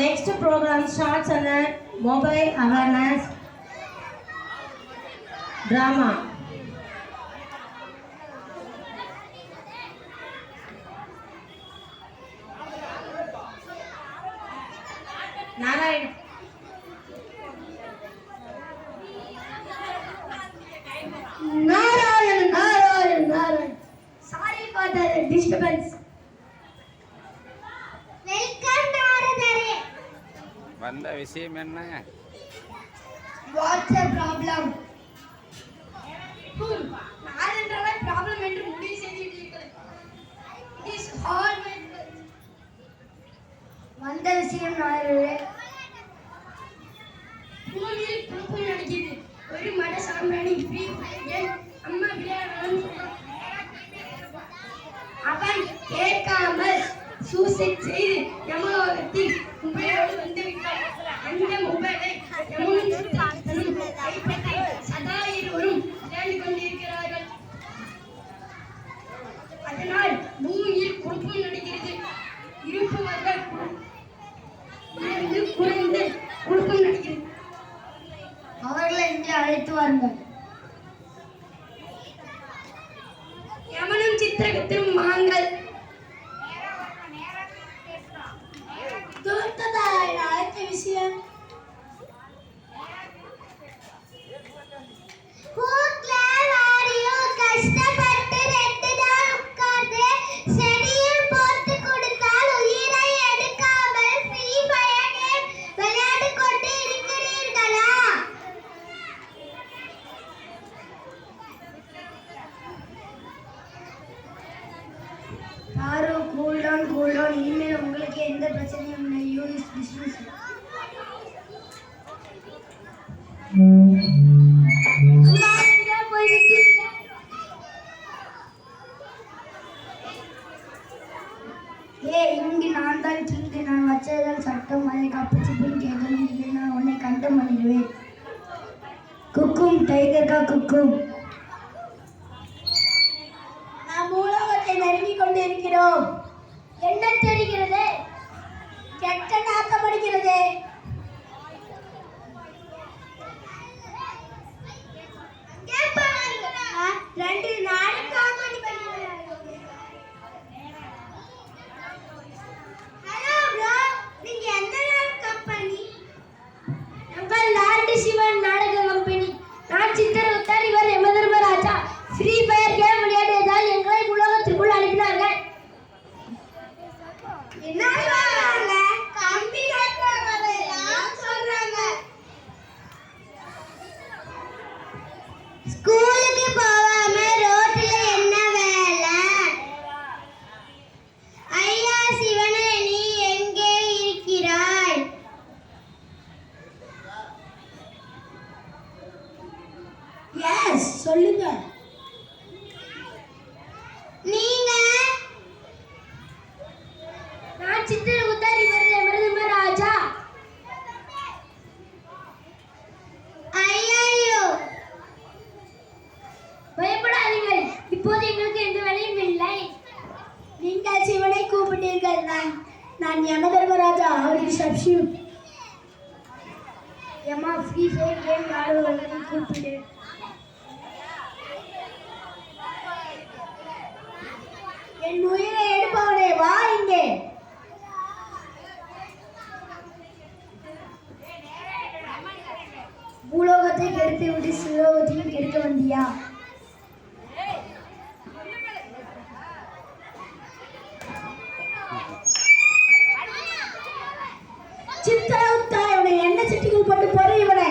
Next program starts on a mobile awareness drama. Narayan. Narayan. Sorry for the disturbance. Welcome Naradare. வந்த விஷயம் என்ன? What's the problem? நாரேந்திரன் problem என்று முடிவு செய்துவிட்டீர்கள். It is all my fault. வந்த விஷயம் நாரே. பூமியில் புழுப்பு நடக்கிறது. ஒரு மட சாம்பிராணி ஃப்ரீ ஃபயர் அம்மா விளையாடணும். அவன் கேட்காமல் சூசைட் செய்து யமலோகத்தில் மொபைலோடு வந்து விட்டார். அந்த மொபைலை யமனும் கைப்பற்றி சதா இருவரும் விளையாண்டு கொண்டிருக்கிறார்கள். அதனால் பூமியில் குழப்பம் நடக்கிறது. இருப்பவர்கள் குறைந்து குழப்பம் நடக்கிறது. அவர்களை இங்கே அழைத்து வாருங்கள். யமனும் சித்திரகுப்தரும் வாங்கள். அழைத்த விஷயம் கஷ்டப்பட்டு 2 நாள் உட்கார்ந்து செடியில் போட்டு கொடுத்தால் உயிரை எடுக்காமல் ஃப்ரீ ஃபயர் கேம் விளையாடி கொண்டு இருக்கிறீர்களா? யாரோ கூல் டவுன் இனிமேல் உங்களுக்கு எந்த பிரச்சனையும் இல்லை. You is business. இங்கு நான் தான் கிங்கு. நான் வச்சதுதான் சட்டம். அதை கப்பிச்சுப்பின் கேட்கணும். இல்லை நான் உன்னை கண்டம் பண்ணிடுவேன். குக்கும் டைகர் கா குக்கும். நாம் மூலகத்தை நெருங்கிக் கொண்டிருக்கிறோம். என்ன தெரிகிறது? கெட்ட நாட்டம் அடிக்கிறது. ரெண்டு நாளும் காமெடி பண்ணுறாங்க. ஹலோ ப்ரோ, நீங்க எந்த கம்பெனி? நம்ம லார்ட் சிவன் நாடக கம்பெனி. நான் சித்திரகுப்தர், இவர் யமதர்மராஜா. ஃப்ரீ ஃபயர் கேம் விளையாடியதால் எங்களை உலகத்திற்குள் அனுப்பினார்கள். என்ன சொல்றாங்க? கம்பி கட்டுறவங்க சொல்றாங்க. ஸ்கூலுக்கு போகாம ரோட்ல என்ன வேலை? ஐயா சிவனே, நீ எங்கே இருக்கிறாய்? எஸ், சொல்லுங்க. நீங்க? நான் சித்திரகுப்தர், இவர் யமதர்மராஜா. ஐயோ, பயப்படாதீர்கள். இப்போது எங்களுக்கு எந்த வேலையும் இல்லை. நீங்கள் சிவனை கூப்பிட்டீர்கள். நான் யமதர்மராஜா. அவருக்கு சப்ஸ்டியூட். யமா ஃப்ரீ ஃபயர் கேம் விளையாடுவதை கூப்பிடு. என் உயிரை எடுப்பவனே, வா இங்கே. பூலோகத்தை கெடுத்து விட்டு சிலோகத்தையும் கெடுக்க வந்தியா? சித்திரகுப்தா, இவனை என்ன சிட்டிக்குள் போட்டு போற இவனை.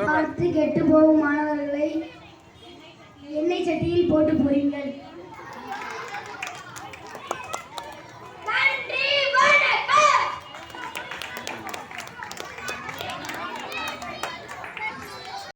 பார்த்து கெட்டு போகும் மாணவர்களை எண்ணெய் சட்டியில் போட்டு போறீங்கள்.